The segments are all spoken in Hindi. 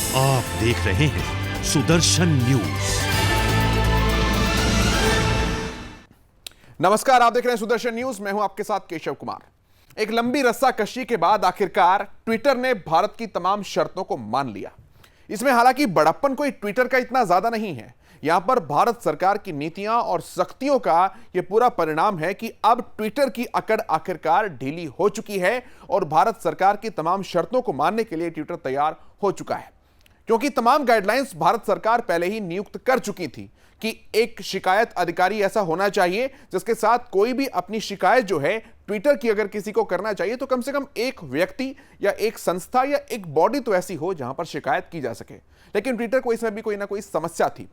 आप देख रहे हैं सुदर्शन न्यूज। नमस्कार, आप देख रहे हैं सुदर्शन न्यूज। मैं हूं आपके साथ केशव कुमार। एक लंबी रस्साकशी के बाद आखिरकार ट्विटर ने भारत की तमाम शर्तों को मान लिया। इसमें हालांकि बड़प्पन कोई ट्विटर का इतना ज्यादा नहीं है। यहां पर भारत सरकार की नीतियां और सख्तियों का यह पूरा परिणाम है कि अब ट्विटर की अकड़ आखिरकार ढीली हो चुकी है और भारत सरकार की तमाम शर्तों को मानने के लिए ट्विटर तैयार हो चुका है, क्योंकि तमाम गाइडलाइंस भारत सरकार पहले ही नियुक्त कर चुकी थी कि एक शिकायत अधिकारी ऐसा होना चाहिए जिसके साथ कोई भी अपनी शिकायत जो है ट्विटर की अगर किसी को करना चाहिए तो कम से कम एक व्यक्ति या एक संस्था या एक बॉडी तो ऐसी हो जहां पर शिकायत की जा सके। लेकिन ट्विटर को इसमें भी कोई ना कोई समस्या थी।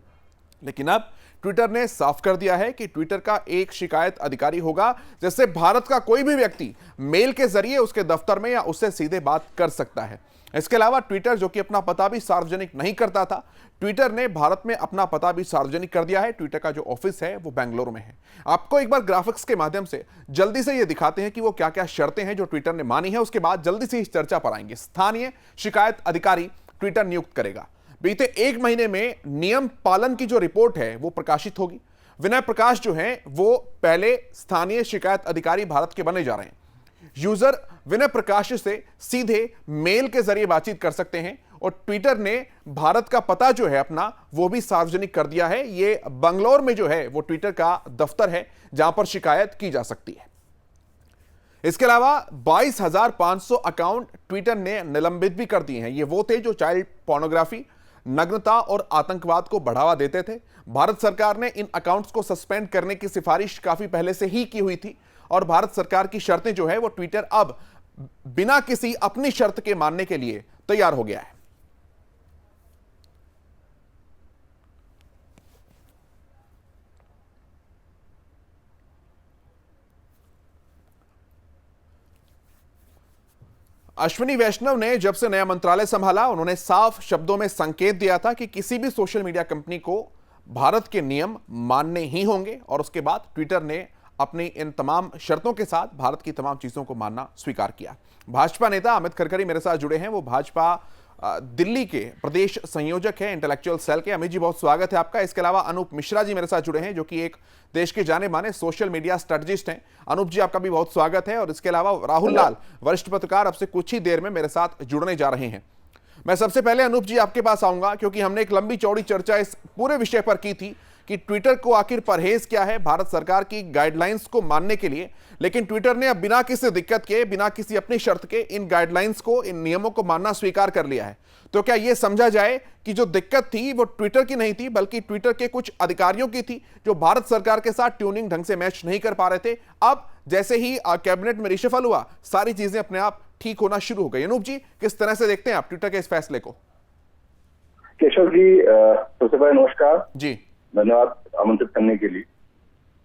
लेकिन अब ट्विटर ने साफ कर दिया है कि ट्विटर का एक शिकायत अधिकारी होगा, जिससे भारत का कोई भी व्यक्ति मेल के जरिए उसके दफ्तर में या उससे सीधे बात कर सकता है। इसके अलावा ट्विटर, जो कि अपना पता भी सार्वजनिक नहीं करता था, ट्विटर ने भारत में अपना पता भी सार्वजनिक कर दिया है। ट्विटर का जो ऑफिस है वो बेंगलुरु में है। आपको एक बार ग्राफिक्स के माध्यम से जल्दी से ये दिखाते हैं कि वो क्या क्या शर्तें हैं जो ट्विटर ने मानी है। उसके बाद जल्दी से इस चर्चा पर आएंगे। स्थानीय शिकायत अधिकारी ट्विटर नियुक्त करेगा। बीते एक महीने में नियम पालन की जो रिपोर्ट है वो प्रकाशित होगी। विनय प्रकाश जो हैं वो पहले स्थानीय शिकायत अधिकारी भारत के बने जा रहे हैं। यूजर विनय प्रकाश से सीधे मेल के जरिए बातचीत कर सकते हैं और ट्विटर ने भारत का पता जो है अपना वो भी सार्वजनिक कर दिया है। ये बंगलौर में जो है वो ट्विटर का दफ्तर है जहां पर शिकायत की जा सकती है। इसके अलावा 22,500 अकाउंट ट्विटर ने निलंबित भी कर दिए हैं। ये वो थे जो चाइल्ड पोर्नोग्राफी, नग्नता और आतंकवाद को बढ़ावा देते थे। भारत सरकार ने इन अकाउंट्स को सस्पेंड करने की सिफारिश काफी पहले से ही की हुई थी और भारत सरकार की शर्तें जो है वो ट्विटर अब बिना किसी अपनी शर्त के मानने के लिए तैयार हो गया है। अश्विनी वैष्णव ने जब से नया मंत्रालय संभाला, उन्होंने साफ शब्दों में संकेत दिया था कि किसी भी सोशल मीडिया कंपनी को भारत के नियम मानने ही होंगे और उसके बाद ट्विटर ने अपनी इन तमाम शर्तों के साथ भारत की तमाम चीजों को मानना स्वीकार किया। भाजपा नेता अमित खरखरी मेरे साथ जुड़े हैं। वो भाजपा दिल्ली के प्रदेश संयोजक हैं इंटेलेक्चुअल सेल के। अमित जी, बहुत स्वागत है आपका। इसके अलावा अनूप मिश्रा जी मेरे साथ जुड़े हैं, जो कि एक देश के जाने माने सोशल मीडिया स्ट्रेटजिस्ट हैं। अनूप जी, आपका भी बहुत स्वागत है। और इसके अलावा राहुल लाल, वरिष्ठ पत्रकार, अब से कुछ ही देर में मेरे साथ जुड़ने जा रहे हैं। मैं सबसे पहले अनूप जी आपके पास आऊंगा, क्योंकि हमने एक लंबी चौड़ी चर्चा इस पूरे विषय पर की थी कि ट्विटर को आखिर परहेज क्या है भारत सरकार की गाइडलाइंस को मानने के लिए। लेकिन ट्विटर ने अब बिना किसी दिक्कत के, बिना किसी अपनी शर्त के इन गाइडलाइंस को, इन नियमों को मानना स्वीकार कर लिया है। तो क्या यह समझा जाए कि जो दिक्कत थी वो ट्विटर की नहीं थी, बल्कि ट्विटर के कुछ अधिकारियों की थी जो भारत सरकार के साथ ट्यूनिंग ढंग से मैच नहीं कर पा रहे थे? अब जैसे ही कैबिनेट में रिशफल हुआ, सारी चीजें अपने आप ठीक होना शुरू हो गई। अनूप जी, किस तरह से देखते हैं आप ट्विटर के इस फैसले को? केशव जी, सबसे पहले नमस्कार जी, धन्यवाद आमंत्रित करने के लिए।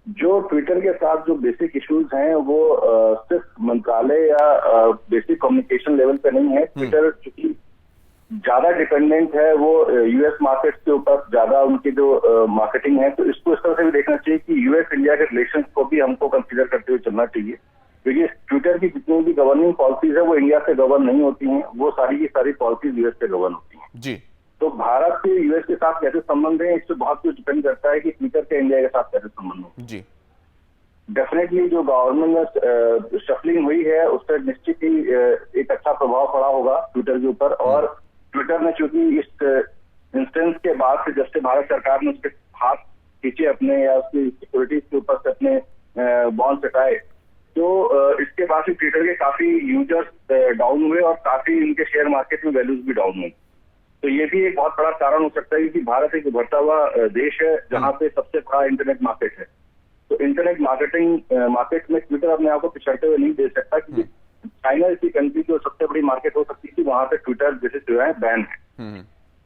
जो ट्विटर के साथ जो बेसिक इश्यूज हैं वो सिर्फ मंत्रालय या बेसिक कम्युनिकेशन लेवल पे नहीं है। ट्विटर चूंकि ज्यादा डिपेंडेंट है वो यूएस मार्केट के ऊपर, ज्यादा उनकी जो मार्केटिंग है, तो इसको इस तरह से भी देखना चाहिए कि यूएस इंडिया के रिलेशन को भी हमको कंसिडर करते हुए चलना चाहिए। क्योंकि ट्विटर की जितनी भी गवर्निंग पॉलिसीज है वो इंडिया से गवर्न नहीं होती हैं, वो सारी की सारी पॉलिसीज यूएस से गवर्न होती हैं जी। तो भारत के यूएस के साथ कैसे संबंध है, इससे बहुत कुछ डिपेंड करता है कि ट्विटर के इंडिया के साथ कैसे संबंध हो जी। डेफिनेटली जो गवर्नमेंट में शफलिंग हुई है उससे निश्चित ही एक अच्छा प्रभाव पड़ा होगा ट्विटर के ऊपर। और ट्विटर ने चूंकि इस इंस्टेंस के बाद से, जब से भारत सरकार ने उसके हाथ खींचे अपने या उसकी सिक्योरिटीज के ऊपर से अपने बॉन्ड हटाए, तो इसके बाद से ट्विटर के काफी यूजर्स डाउन हुए और काफी इनके शेयर मार्केट में वैल्यूज भी डाउन हुए। तो ये भी एक बहुत बड़ा कारण हो सकता है कि भारत एक उभरता हुआ देश है जहां पे सबसे बड़ा इंटरनेट मार्केट है। तो इंटरनेट मार्केट में ट्विटर अपने आप को पिछड़ते हुए नहीं दे सकता, क्योंकि चाइना जैसी कंट्री जो सबसे बड़ी मार्केट हो सकती थी, वहां पे ट्विटर जैसे सेवाएं बैन है।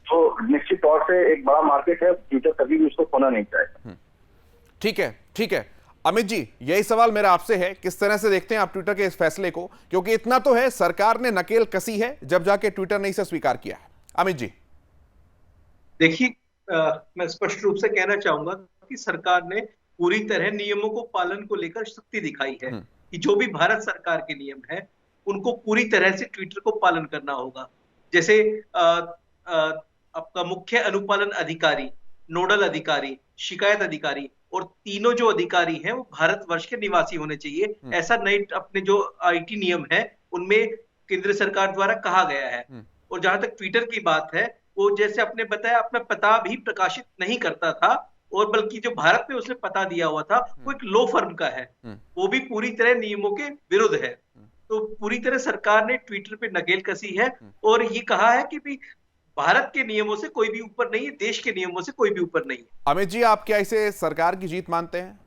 तो निश्चित तौर से एक बड़ा मार्केट है, ट्विटर कभी भी उसको खोना नहीं चाहेगा। ठीक है, ठीक है। अमित जी, यही सवाल मेरा आपसे है, किस तरह से देखते हैं आप ट्विटर के इस फैसले को? क्योंकि इतना तो है, सरकार ने नकेल कसी है जब जाके ट्विटर ने इसे स्वीकार किया है। अमित जी, देखिए, मैं स्पष्ट रूप से कहना चाहूंगा कि सरकार ने पूरी तरह नियमों को पालन को लेकर सख्ती दिखाई है कि जो भी भारत सरकार के नियम है उनको पूरी तरह से ट्विटर को पालन करना होगा। जैसे आपका मुख्य अनुपालन अधिकारी, नोडल अधिकारी, शिकायत अधिकारी और तीनों जो अधिकारी हैं वो भारतवर्ष के निवासी होने चाहिए। ऐसा नए अपने जो आईटी नियम है उनमें केंद्र सरकार द्वारा कहा गया है। और जहां तक ट्विटर की बात है, वो जैसे आपने बताया अपना पता भी प्रकाशित नहीं करता था, और बल्कि जो भारत में उसने पता दिया हुआ था वो एक लो फर्म का है, वो भी पूरी तरह नियमों के विरुद्ध है। तो पूरी तरह सरकार ने ट्विटर पे नकेल कसी है और ये कहा है कि भाई भारत के नियमों से कोई भी ऊपर नहीं है, देश के नियमों से कोई भी ऊपर नहीं है। अमित जी, आप क्या इसे सरकार की जीत मानते हैं?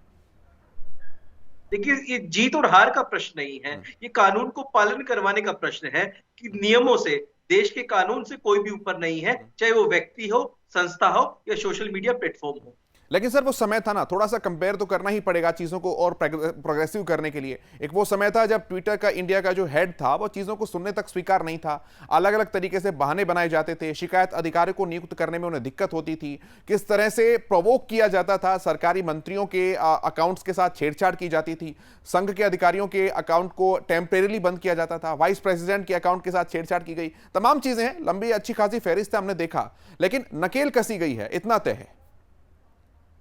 देखिए, ये जीत और हार का प्रश्न नहीं है, ये कानून को पालन करवाने का प्रश्न है कि नियमों से, देश के कानून से कोई भी ऊपर नहीं है, चाहे वो व्यक्ति हो, संस्था हो या सोशल मीडिया प्लेटफॉर्म हो। लेकिन सर वो समय था ना, थोड़ा सा कंपेयर तो करना ही पड़ेगा चीजों को और प्रोग्रेसिव करने के लिए। एक वो समय था जब ट्विटर का इंडिया का जो हेड था वो चीजों को सुनने तक स्वीकार नहीं था, अलग अलग तरीके से बहाने बनाए जाते थे, शिकायत अधिकारी को नियुक्त करने में उन्हें दिक्कत होती थी, किस तरह से प्रोवोक किया जाता था, सरकारी मंत्रियों के अकाउंट्स के साथ छेड़छाड़ की जाती थी, संघ के अधिकारियों के अकाउंट को टेम्परेरी बंद किया जाता था, वाइस प्रेसिडेंट के अकाउंट के साथ छेड़छाड़ की गई, तमाम चीजें हैं, लंबी अच्छी खासी फहरिस्त हमने देखा, लेकिन नकेल कसी गई है, इतना तय है।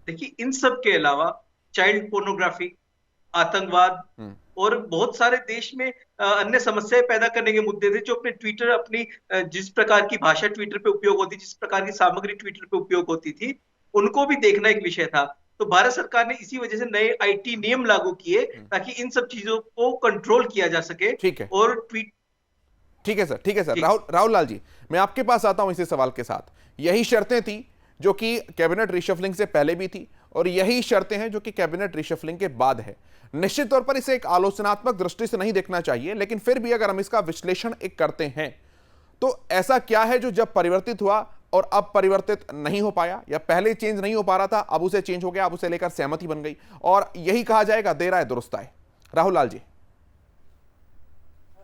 देखिए, इन सब के अलावा चाइल्ड पोर्नोग्राफी, आतंकवाद और बहुत सारे देश में अन्य समस्याएं पैदा करने के मुद्दे थे जो अपने ट्विटर, अपनी जिस प्रकार की भाषा ट्विटर पे उपयोग होती, जिस प्रकार की सामग्री ट्विटर पे उपयोग होती थी, उनको भी देखना एक विषय था। तो भारत सरकार ने इसी वजह से नए आईटी नियम लागू किए ताकि इन सब चीजों को कंट्रोल किया जा सके। ठीक है, और ठीक है सर, ठीक है सर। राहुल लाल जी, मैं आपके पास आता हूं इसी सवाल के साथ। यही शर्तें थी जो कि कैबिनेट रिशफलिंग से पहले भी थी और यही शर्तें हैं जो कि कैबिनेट रिशफलिंग के बाद है। निश्चित तौर पर इसे एक आलोचनात्मक दृष्टि से नहीं देखना चाहिए, लेकिन फिर भी अगर हम इसका विश्लेषण एक करते हैं तो ऐसा क्या है जो जब परिवर्तित हुआ और अब परिवर्तित नहीं हो पाया, या पहले चेंज नहीं हो पा रहा था अब उसे चेंज हो गया, अब उसे लेकर सहमति बन गई, और यही कहा जाएगा देर आए दुरुस्त आए? राहुल लाल जी।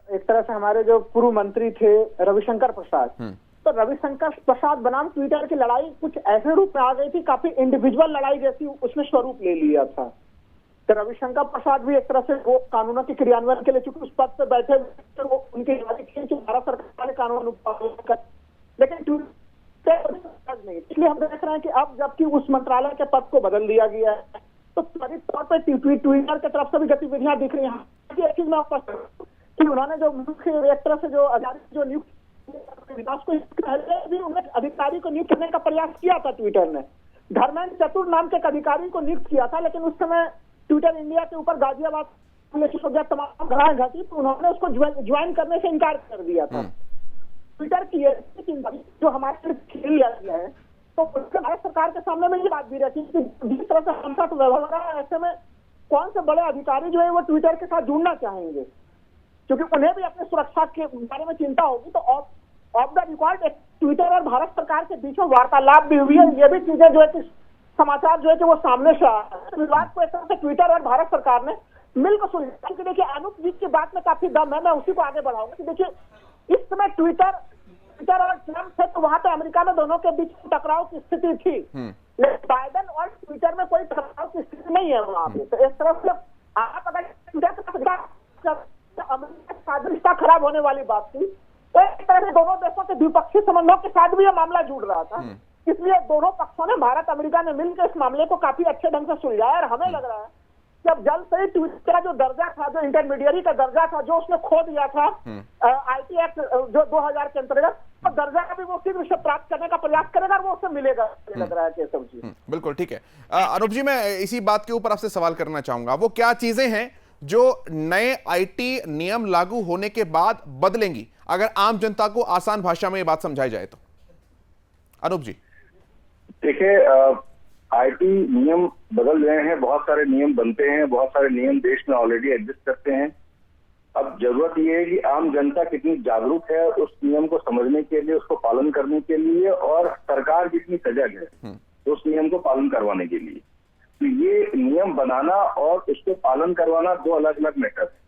एक तरह से हमारे जो पूर्व मंत्री थे रविशंकर प्रसाद, तो रविशंकर प्रसाद बनाम ट्विटर की लड़ाई कुछ ऐसे रूप में आ गई थी, काफी इंडिविजुअल लड़ाई जैसी उसने स्वरूप ले लिया था। तो रविशंकर प्रसाद भी एक तरह से वो कानूनों के क्रियान्वयन के लिए, चूंकि उस पद पर बैठे तो वो उनकी भारत सरकार ने कानून कर, लेकिन ट्विटर नहीं। इसलिए हम देख रहे हैं कि अब जबकि उस मंत्रालय के पद को बदल दिया गया है तो त्वरित तौर पर ट्विटर की तरफ से भी गतिविधियां दिख रही हैं। एक चीज मैं आपको कि उन्होंने जो मुख्य एक तरह से जो अधिकारी जो नियुक्त विकास को पहले भी उन्हें अधिकारी को नियुक्त करने का प्रयास किया था ट्विटर ने। धर्मेंद्र चतुर नाम के एक अधिकारी को नियुक्त किया था, लेकिन उस समय ट्विटर इंडिया के ऊपर गाजियाबाद तमाम घटनाएं घटी तो उन्होंने उसको ज्वाइन करने से इनकार कर दिया था। ट्विटर की जो हमारे खेल लिया गया है, तो भारत सरकार के सामने में ये बात भी रहती है कि जिस तरह से हम साथ व्यवहार है, ऐसे में कौन से बड़े अधिकारी जो है वो ट्विटर के साथ जुड़ना चाहेंगे, क्योंकि उन्हें भी अपनी सुरक्षा के बारे में चिंता होगी। तो ऑफ द रिकॉर्ड ट्विटर और भारत सरकार के बीच में वार्तालाप भी हुई है। ये भी चीजें जो है कि समाचार जो है कि वो सामने से आया है। विवाद को एक तरह से ट्विटर और भारत सरकार ने मिलकर सुलझाया कि देखिए अनूप जी की बात में काफी दम है, मैं उसी को आगे बढ़ाऊंगा कि देखिए इस समय ट्विटर और ट्रंप थे तो वहां पे अमेरिका में दोनों के बीच टकराव की स्थिति थी, लेकिन बाइडेन और ट्विटर में कोई टकराव की स्थिति नहीं है वहां पे। तो इस तरह से आप अगर ट्विटर सादृश्यता खराब होने वाली बात थी, तो एक तरह से दोनों देशों के द्विपक्षीय संबंधों के साथ भी यह मामला जुड़ रहा था। इसलिए दोनों पक्षों ने, भारत अमेरिका ने मिलकर इस मामले को काफी अच्छे ढंग से सुलझाया और हमें लग रहा है कि अब जल्द से ही ट्विटर का जो दर्जा था, जो इंटरमीडिएरी का दर्जा था, जो उसने खो दिया था आईटी एक्ट जो 2000 के अंतर्गत, तो दर्जा भी वो शीघ्र से प्राप्त करने का प्रयास करेगा और वो उससे मिलेगा, लग रहा है केशव जी। बिल्कुल ठीक है। अनूप जी, मैं इसी बात के ऊपर आपसे सवाल करना चाहूंगा, वो क्या चीजें हैं जो नए आईटी नियम लागू होने के बाद बदलेंगी, अगर आम जनता को आसान भाषा में ये बात समझाई जाए तो? अनूप जी। देखिए, आईटी नियम बदल रहे हैं, बहुत सारे नियम बनते हैं, बहुत सारे नियम देश में ऑलरेडी एग्जिस्ट करते हैं। अब जरूरत यह है कि आम जनता कितनी जागरूक है उस नियम को समझने के लिए, उसको पालन करने के लिए, और सरकार कितनी सजग है उस नियम को पालन करवाने के लिए। तो ये नियम बनाना और उसको पालन करवाना दो अलग अलग मैटर है।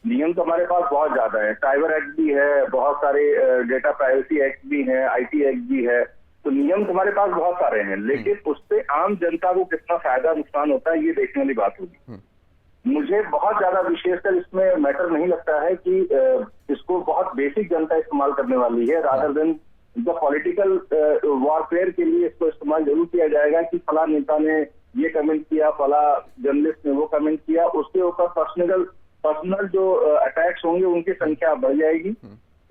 नियम तो हमारे पास बहुत ज्यादा है, साइबर एक्ट भी है, बहुत सारे डेटा प्राइवेसी एक्ट भी है, आईटी एक्ट भी है, तो नियम तुम्हारे पास बहुत सारे हैं, लेकिन उससे आम जनता को कितना फायदा नुकसान होता है ये देखने वाली बात होगी। मुझे बहुत ज्यादा विशेषकर इसमें मैटर नहीं लगता है कि इसको बहुत बेसिक जनता इस्तेमाल करने वाली है, रादर देन उनका पॉलिटिकल वॉरफेयर के लिए इसको इस्तेमाल जरूर किया जाएगा कि फला नेता ने ये कमेंट किया, फला जर्नलिस्ट ने वो कमेंट किया, उसके ऊपर पर्सनल जो अटैक्स होंगे उनकी संख्या बढ़ जाएगी।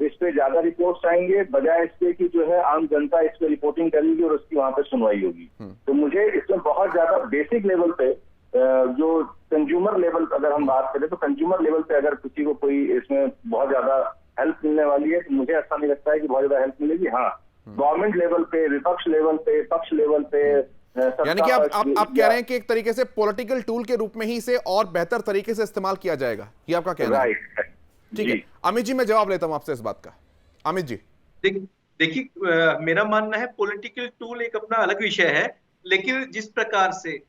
इस पे ज्यादा रिपोर्ट्स आएंगे, बजाय इसके कि जो है आम जनता इस पे रिपोर्टिंग करेगी और उसकी वहां पे सुनवाई होगी। तो मुझे इसमें बहुत ज्यादा बेसिक लेवल पे जो कंज्यूमर लेवल अगर हम बात करें तो कंज्यूमर लेवल पे अगर किसी को कोई इसमें बहुत ज्यादा हेल्प मिलने वाली है तो मुझे ऐसा नहीं लगता है कि बहुत ज्यादा हेल्प मिलेगी। हाँ, गवर्नमेंट लेवल पे, विपक्ष लेवल पे, पक्ष लेवल पे, यानी कि आप कह रहे हैं कि एक तरीके से पॉलिटिकल टूल के रूप में ही इसे और बेहतर तरीके से इस्तेमाल किया जाएगा, ये आपका कहना है? राइट, ठीक है अमित जी, मैं जवाब लेता हूं आपसे इस बात का। अमित जी देखिए, मेरा मानना है पॉलिटिकल टूल एक अपना अलग विषय है, लेकिन जिस प्रकार से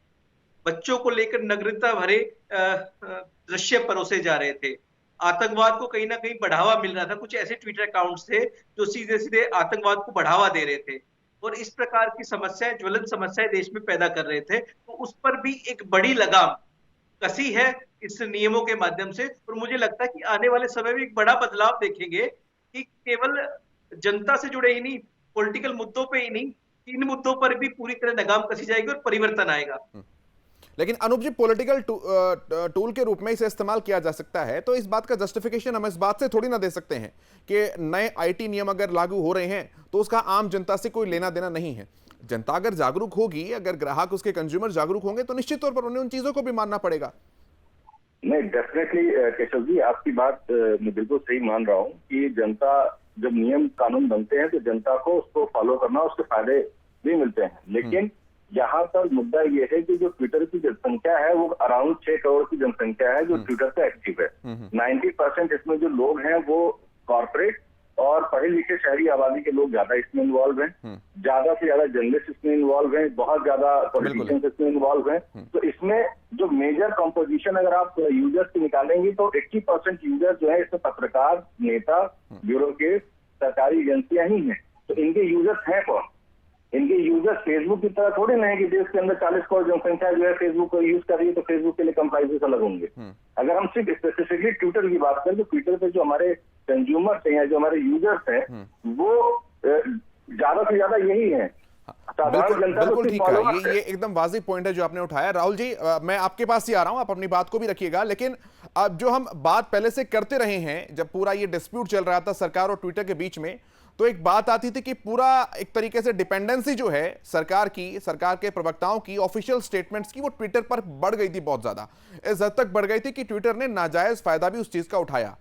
बच्चों को लेकर नग्नता भरे दृश्य परोसे जा रहे थे, आतंकवाद को कहीं ना कहीं बढ़ावा मिल रहा था, कुछ ऐसे ट्विटर अकाउंट्स थे जो सीधे सीधे आतंकवाद को बढ़ावा दे रहे थे और इस प्रकार की समस्याएं, ज्वलंत समस्याएं देश में पैदा कर रहे थे, तो उस पर भी एक बड़ी लगाम कसी है इस नियमों के माध्यम से। और मुझे लगता है कि आने वाले समय में एक बड़ा बदलाव देखेंगे कि केवल जनता से जुड़े ही नहीं, पॉलिटिकल मुद्दों पे ही नहीं, इन मुद्दों पर भी पूरी तरह लगाम कसी जाएगी और परिवर्तन आएगा। लेकिन अनूप जी, पॉलिटिकल टूल के रूप में इसे इस्तेमाल किया जा सकता है, तो इस बात का जस्टिफिकेशन हम इस बात से थोड़ी ना दे सकते हैं कि नए आईटी नियम अगर लागू हो रहे हैं तो उसका आम जनता से कोई लेना देना नहीं है। जनता अगर जागरूक होगी, अगर ग्राहक, उसके कंज्यूमर जागरूक होंगे तो निश्चित तौर पर उन्हें उन चीजों को भी मानना पड़ेगा। नहीं, डेफिनेटली केशव जी, आपकी बात मैं बिल्कुल सही मान रहा हूँ कि जनता जब नियम कानून बनते हैं तो जनता को उसको फॉलो करना, उसके फायदे भी मिलते हैं। लेकिन यहाँ पर मुद्दा ये है कि जो ट्विटर की जनसंख्या है वो अराउंड 6 करोड़ की जनसंख्या है जो ट्विटर पे एक्टिव है। 90% इसमें जो लोग हैं वो कॉर्पोरेट और पढ़े लिखे शहरी आबादी के लोग ज्यादा इसमें इन्वॉल्व हैं, ज्यादा से ज्यादा जर्नलिस्ट इसमें इन्वॉल्व हैं, बहुत ज्यादा पॉलिटिशियंस इसमें इन्वॉल्व हैं। तो इसमें जो मेजर कंपोजिशन अगर आप यूजर्स की निकालेंगे तो 80% यूजर जो है इसमें पत्रकार, नेता, ब्यूरोक्रेट, सरकारी एजेंसियां ही हैं। तो इनके यूजर्स हैं कौन? इनके यूजर्स फेसबुक की तरह थोड़े ना है कि देश के अंदर 40 करोड़ जनसंख्या जो है फेसबुक को यूज कर रही है तो फेसबुक के लिए कम प्राइसेस अलग होंगे। अगर हम सिर्फ स्पेसिफिकली ट्विटर की बात करें तो ट्विटर पे जो हमारे कंज्यूमर्स हैं या जो हमारे यूजर्स हैं वो ज्यादा से ज्यादा यही है। बिल्कुल ठीक है, ये एकदम वाजिब पॉइंट है जो आपने उठाया। राहुल जी, मैं आपके पास ही आ रहा हूं, आप अपनी बात को भी रखिएगा, लेकिन अब जो हम बात पहले से करते रहे हैं, जब पूरा ये डिस्प्यूट चल रहा था सरकार और ट्विटर के बीच में, तो एक बात आती थी कि पूरा एक तरीके से डिपेंडेंसी जो है सरकार की, सरकार के प्रवक्ताओं की, ऑफिशियल स्टेटमेंट्स की, वो ट्विटर पर बढ़ गई थी बहुत ज्यादा। इस हद तक बढ़ गई थी कि ट्विटर ने नाजायज फायदा भी उस चीज का उठाया।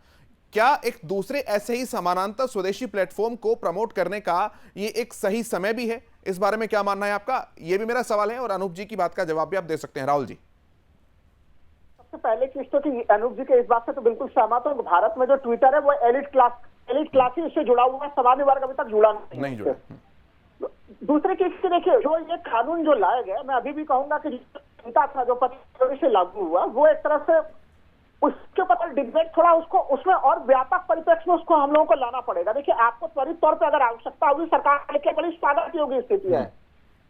क्या एक दूसरे ऐसे ही समानांतर स्वदेशी प्लेटफॉर्म को प्रमोट करने का ये एक सही समय भी है? इस बारे में क्या मानना है आपका? ये भी मेरा सवाल है और अनूप जी की बात का जवाब भी आप दे सकते हैं। राहुल जी, सबसे पहले चीज तो कि अनूप जी के इस बात से तो बिल्कुल सहमत हूं। भारत में जो ट्विटर है वो एलिट क्लास ही इससे जुड़ा हुआ है, सामान्य वर्ग अभी तक जुड़ा नहीं जुड़ा। दूसरी चीज से देखिए, जो ये कानून जो लाया गया, मैं अभी भी कहूंगा कि चिंता था जो 25 फरवरी से लागू हुआ, वो एक तरह से उसके ऊपर डिबेट थोड़ा उसको उसमें और व्यापक परिप्रेक्ष्य में उसको हम लोगों को लाना पड़ेगा। देखिए, आपको त्वरित तौर पर अगर आवश्यकता होगी, सरकार के बड़ी स्वागत योग्य स्थिति है,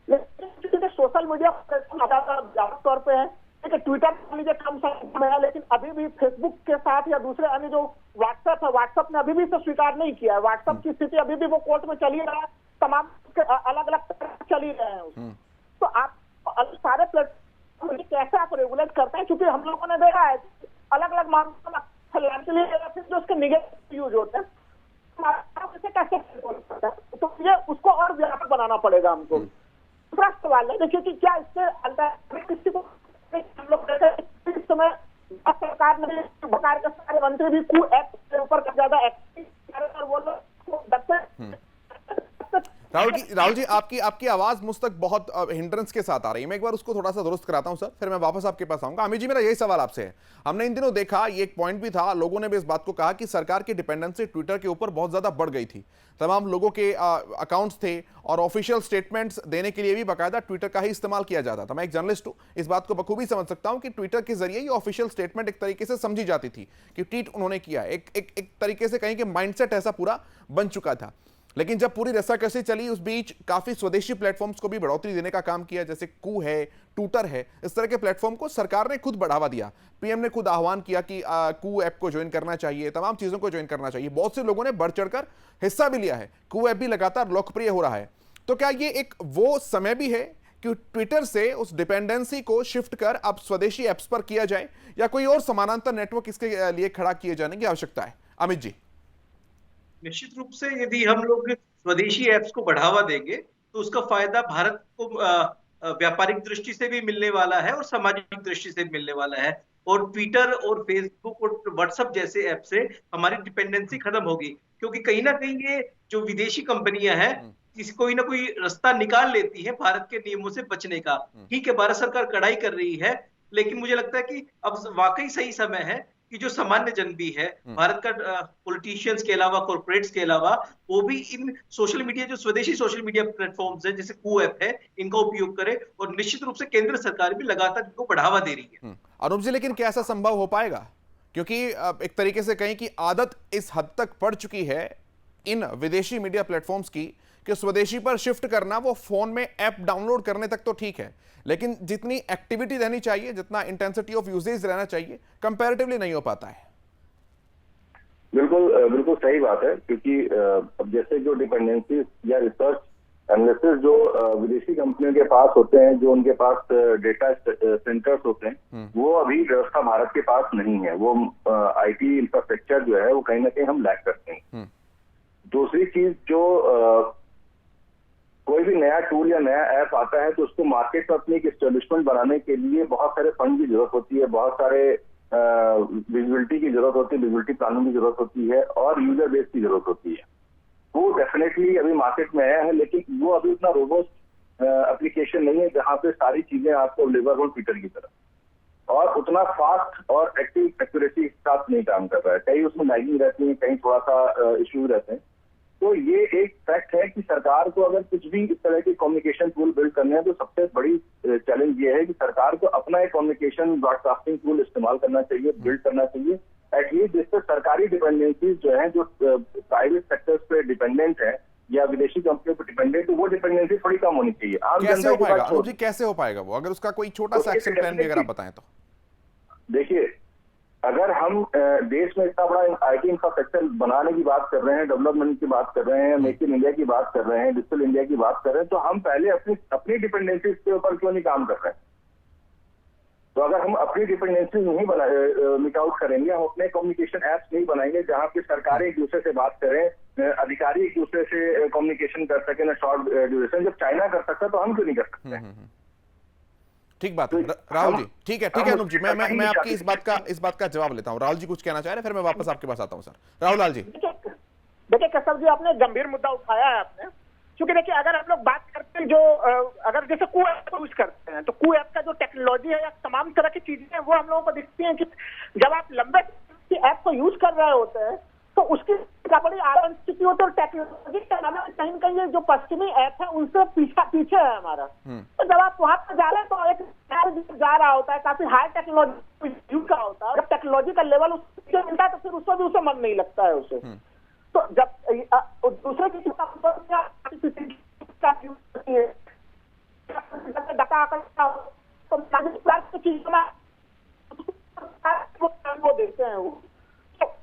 लेकिन सोशल मीडिया व्यापक तौर पर है। देखिए, ट्विटर लीजिए कम समय है, लेकिन अभी भी फेसबुक के साथ या दूसरे अन्य जो व्हाट्सएप है, व्हाट्सएप ने अभी भी इसे स्वीकार नहीं किया है। व्हाट्सएप की स्थिति अभी भी वो कोर्ट में चली रहा है, तमाम अलग अलग चली रहे हैं। तो आप सारे प्लेटफॉर्म कैसे आप रेगुलेट करते हैं? क्योंकि हम लोगों ने देखा है अलग अलग मामलों में फैलाने के लिए जो उसके निगेटिव यूज होते हैं, इसे कैसे करते हैं? तो ये उसको और व्यापक बनाना पड़ेगा हमको। दूसरा सवाल है, देखिए कि क्या इससे किसी को हम लोग कहते इस समय सरकार ने सरकार के सारे मंत्री भी एक्ट के ऊपर ज्यादा एक्टिव और वो लोग राहुल जी, आपकी आवाज मुझ तक बहुत हिंड्रेंस के साथ आ रही है। मैं एक बार उसको थोड़ा सा दुरुस्त कराता हूं सर, फिर मैं वापस आपके पास आऊंगा। अमित जी, मेरा यही सवाल आपसे है। हमने इन दिनों देखा, ये एक पॉइंट भी था, लोगों ने भी इस बात को कहा कि सरकार की डिपेंडेंसी ट्विटर के ऊपर बहुत ज्यादा बढ़ गई थी। तमाम लोगों के अकाउंट्स थे और ऑफिशियल स्टेटमेंट्स देने के लिए भी बाकायदा ट्विटर का ही इस्तेमाल किया जाता था। मैं एक जर्नलिस्ट हूं, इस बात को बखूबी समझ सकता हूं कि ट्विटर के जरिए ये ऑफिशियल स्टेटमेंट एक तरीके से समझी जाती थी कि ट्वीट उन्होंने किया, एक तरीके से कहीं कि माइंडसेट ऐसा पूरा बन चुका था। लेकिन जब पूरी रस्साकशी चली उस बीच काफी स्वदेशी प्लेटफॉर्म्स को भी बढ़ोतरी देने का काम किया, जैसे कू है, ट्विटर है, इस तरह के प्लेटफॉर्म को सरकार ने खुद बढ़ावा दिया। पीएम ने खुद आह्वान किया कि कू ऐप को ज्वाइन करना चाहिए, तमाम चीजों को ज्वाइन करना चाहिए। बहुत से लोगों ने बढ़ चढ़कर हिस्सा भी लिया है। कू ऐप भी लगातार लोकप्रिय हो रहा है। तो क्या ये एक वो समय भी है कि ट्विटर से उस डिपेंडेंसी को शिफ्ट कर अब स्वदेशी ऐप्स पर किया जाए, या कोई और समानांतर नेटवर्क इसके लिए खड़ा किए जाने की आवश्यकता है? अमित जी। निश्चित रूप से यदि हम लोग स्वदेशी ऐप्स को बढ़ावा देंगे तो उसका फायदा भारत को व्यापारिक दृष्टि से भी मिलने वाला है और सामाजिक दृष्टि से भी मिलने वाला है। और ट्विटर और फेसबुक और व्हाट्सएप जैसे ऐप से हमारी डिपेंडेंसी खत्म होगी, क्योंकि कहीं ना कहीं ये जो विदेशी कंपनियां हैं कोई ना कोई रास्ता निकाल लेती है भारत के नियमों से बचने का। ठीक है, भारत सरकार कड़ाई कर रही है, लेकिन मुझे लगता है कि अब वाकई सही समय है कि जो सामान्य जन भी है भारत का, पॉलिटिशियंस के अलावा, कॉर्पोरेट्स के अलावा, वो भी इन सोशल मीडिया, जो स्वदेशी सोशल मीडिया प्लेटफॉर्म्स हैं जैसे कू ऐप है, इनका उपयोग करे। और निश्चित रूप से केंद्र सरकार भी लगातार इनको बढ़ावा दे रही है। अनूप जी, लेकिन क्या ऐसा संभव हो पाएगा? क्योंकि एक तरीके से कहें कि आदत इस हद तक पड़ चुकी है इन विदेशी मीडिया प्लेटफॉर्म्स की कि स्वदेशी पर शिफ्ट करना, वो फोन में ऐप डाउनलोड करने तक तो ठीक है, लेकिन जितनी एक्टिविटी रहनी चाहिए, जितना इंटेंसिटी ऑफ यूजेज रहना चाहिए, कंपैरेटिवली नहीं हो पाता है। बिल्कुल सही बात है, क्योंकि अब जैसे जो डिपेंडेंसी या रिसर्च एनालिसिस जो विदेशी कंपनियों के पास होते हैं, जो उनके पास डेटा सेंटर्स होते हैं, वो अभी व्यवस्था भारत के पास नहीं है। वो आईटी इंफ्रास्ट्रक्चर जो है वो कहीं ना कहीं हम लैक करते हैं। दूसरी चीज, जो कोई भी नया टूल या नया ऐप आता है तो उसको मार्केट में अपनी एक एस्टेब्लिशमेंट बनाने के लिए बहुत सारे फंड की जरूरत होती है, बहुत सारे विजिबिलिटी की जरूरत होती है, विजिबिलिटी प्लानिंग की जरूरत होती है, और यूजर बेस की जरूरत होती है। वो डेफिनेटली अभी मार्केट में आया है, लेकिन वो अभी उतना रोबस्ट एप्लीकेशन नहीं है जहाँ पे सारी चीजें आपको अवेलेबल हो ट्विटर की तरह, और उतना फास्ट और एक्टिव एक्यूरेसी के साथ नहीं काम कर रहा है। कहीं उसमें लैगिंग रहती है, कहीं थोड़ा सा इश्यूज रहते हैं। तो ये एक फैक्ट है कि सरकार को अगर कुछ भी इस तरह के कम्युनिकेशन टूल बिल्ड करने हैं तो सबसे बड़ी चैलेंज ये है कि सरकार को अपना एक कम्युनिकेशन ब्रॉडकास्टिंग टूल इस्तेमाल करना चाहिए, बिल्ड करना चाहिए, एटलीस्ट जिससे सरकारी डिपेंडेंसीज जो है, जो प्राइवेट सेक्टर्स पे डिपेंडेंट है या विदेशी कंपनियों पर डिपेंडेंट है, वो डिपेंडेंसी थोड़ी कम होनी चाहिए। आम कैसे हो पाएगा अनूप जी, कैसे हो पाएगा वो? अगर उसका कोई छोटा सा एक्शन प्लान भी अगर आप बताएं तो। देखिए, अगर हम देश में इतना बड़ा आईटी इंफ्रास्ट्रक्चर बनाने की बात कर रहे हैं, डेवलपमेंट की बात कर रहे हैं, मेक इन इंडिया की बात कर रहे हैं, डिजिटल इंडिया की बात कर रहे हैं, तो हम पहले अपनी डिपेंडेंसीज के ऊपर क्यों नहीं काम कर रहे हैं? तो अगर हम अपनी डिपेंडेंसी नहीं मीट आउट करेंगे, हम अपने कम्युनिकेशन एप्स नहीं बनाएंगे जहां पे सरकारें एक दूसरे से बात करें, अधिकारी एक दूसरे से कम्युनिकेशन कर सके ना शॉर्ट ड्यूरेशन, जब चाइना कर सकता तो हम क्यों नहीं कर सकते? ठीक बात है राहुल जी। ठीक है अनूप जी, मैं आपकी इस बात का जवाब लेता हूं। राहुल जी कुछ कहना चाह रहे हैं, फिर मैं वापस आपके पास आता हूं। सर राहुल लाल जी। देखिए कसब जी, आपने गंभीर मुद्दा उठाया है आपने, क्योंकि देखिए अगर हम लोग बात करते हैं जो अगर जैसे कू ऐप यूज करते हैं, तो कू ऐप का जो टेक्नोलॉजी है या तमाम तरह की चीजें हैं, वो हम लोगों को दिखती हैं कि जब आप लंबे ऐप को यूज कर रहे होते हैं तो उसकी बड़ी इंस्टीट्यूट और टेक्नोलॉजी के नाम में कहीं कहीं जो पश्चिमी ऐप है उनसे पीछे है हमारा। तो जब आप वहां पर जा रहे हैं तो एक जा रहा होता है, काफी हाई टेक्नोलॉजी यूज का होता है, जब टेक्नोलॉजी का लेवल उससे मिलता है तो फिर उसको भी उसे मन नहीं लगता है उसे। तो जब दूसरे की डाटा वो देते हैं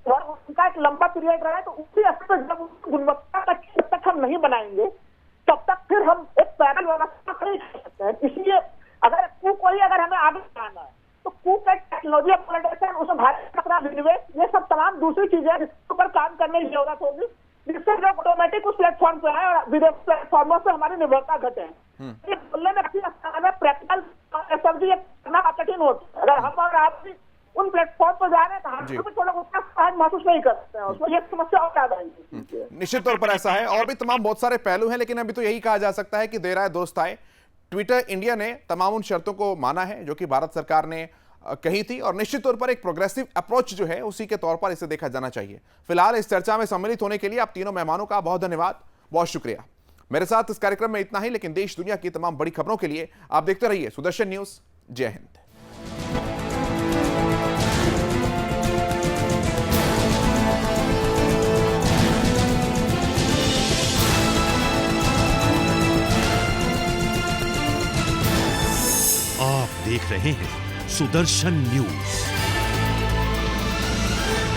और उनका एक लंबा पीरियड रहा है, तो उसी स्तर पर जब गुणवत्ता तक हम नहीं बनाएंगे तब तक फिर हम एक पैरल व्यवस्था नहीं कर सकते हैं। इसलिए अगर हमें आगे बढ़ाना है तो कू का टेक्नोलॉजी अपग्रेडेशन, उसमें भारत का विनिवेश, ये सब तमाम दूसरी चीजें जिसके ऊपर काम करने की जरूरत होगी, जिससे लोग ऑटोमेटिक उस प्लेटफॉर्म पे आए और विदेश प्लेटफॉर्मों से हमारी निर्भरता घटे। ये बोलने में प्रैक्टिकल करना कठिन होता है। अगर हम और आप उन प्लेटफॉर्म पर जा रहे हैं तो हम भी थोड़ा उतना सहज महसूस नहीं करते हैं, उसमें ये समस्या और ज्यादा है। निश्चित तौर पर ऐसा है, और भी तमाम बहुत सारे पहलू हैं, लेकिन अभी तो यही कहा जा सकता है कि देर आए दुरुस्त आए। ट्विटर इंडिया ने तमाम उन शर्तों को माना है जो कि भारत सरकार ने कही थी, और निश्चित तौर पर एक प्रोग्रेसिव अप्रोच जो है उसी के तौर पर इसे देखा जाना चाहिए। फिलहाल इस चर्चा में सम्मिलित होने के लिए आप तीनों मेहमानों का बहुत धन्यवाद, बहुत शुक्रिया। मेरे साथ इस कार्यक्रम में इतना ही, लेकिन देश दुनिया की तमाम बड़ी खबरों के लिए आप देखते रहिए सुदर्शन न्यूज। जय हिंद। देख रहे हैं सुदर्शन न्यूज।